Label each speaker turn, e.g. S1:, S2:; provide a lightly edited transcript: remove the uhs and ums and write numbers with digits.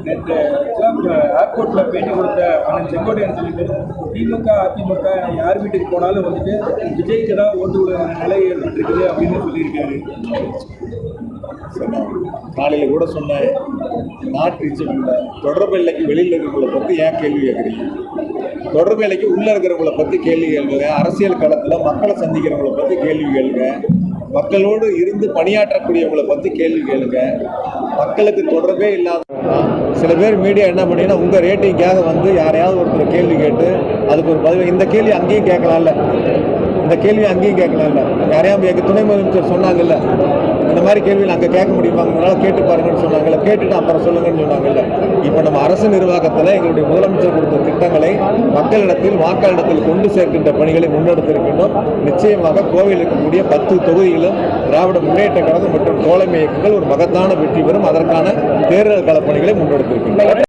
S1: நேற்று ஏர்போர்ட்ல பேட்டி கொடுத்த அண்ணன் செங்கோட்டையன் சொல்லிட்டு திமுக அதிமுக யார் வீட்டுக்கு போனாலும் வந்துட்டு விஜய்க்கு தான் ஓட்டு விட நிலை ஏற்பட்டிருக்குது அப்படின்னு சொல்லியிருக்காரு.
S2: காலையில் கூட சொன்னேன், நாட்டு தொடர்பு எல்லைக்கு வெளியில் இருக்கிறவங்களை பற்றி ஏன் கேள்வி கேட்குறீங்க? தொடர்பு எல்லைக்கு உள்ளே இருக்கிறவங்களை பற்றி கேள்வி கேளுங்க. அரசியல் களத்தில் மக்களை சந்திக்கிறவங்களை பற்றி கேள்வி கேளுங்க. மக்களோடு இருந்து பணியாற்றக்கூடியவங்களை பற்றி கேள்வி கேளுங்க. மக்களுக்கு தொடர்பே இல்லாத சில பேர் மீடியா என்ன பண்ணினா உங்கள் ரேட்டிங்காக வந்து யாரையாவது ஒருத்தர் கேள்வி கேட்டு அதுக்கு ஒரு பதில், இந்த கேள்வி அங்கேயும் கேட்கலாம்ல, இந்த கேள்வி அங்கேயும் கேட்கலாம்ல, யாரையாவது எங்கள் துணை முதலமைச்சர் சொன்னாங்கல்ல, இந்த மாதிரி கேள்வியில் அங்கே கேட்க முடியுமாங்கனால கேட்டு பாருங்கன்னு சொன்னாங்கல்ல, கேட்டுட்டு அப்புறம் சொல்லுங்கன்னு சொன்னாங்கல்ல. இப்போ நம்ம அரசு நிர்வாகத்தில் எங்களுடைய முதலமைச்சர் கொடுத்த திட்டங்களை மக்களிடத்தில் வாக்காளரிடத்தில் கொண்டு சேர்க்கின்ற பணிகளை முன்னெடுத்திருக்கின்றோம். நிச்சயமாக கோவையில் இருக்கக்கூடிய 10 தொகுதிகளும் திராவிட முன்னேற்ற கழகம் மற்றும் தோழமை இயக்கங்கள் ஒரு மகத்தான வெற்றி பெறும். அதற்கான தேர்தல் களப்பணிகளை முன்னெடுத்திருக்கின்றன.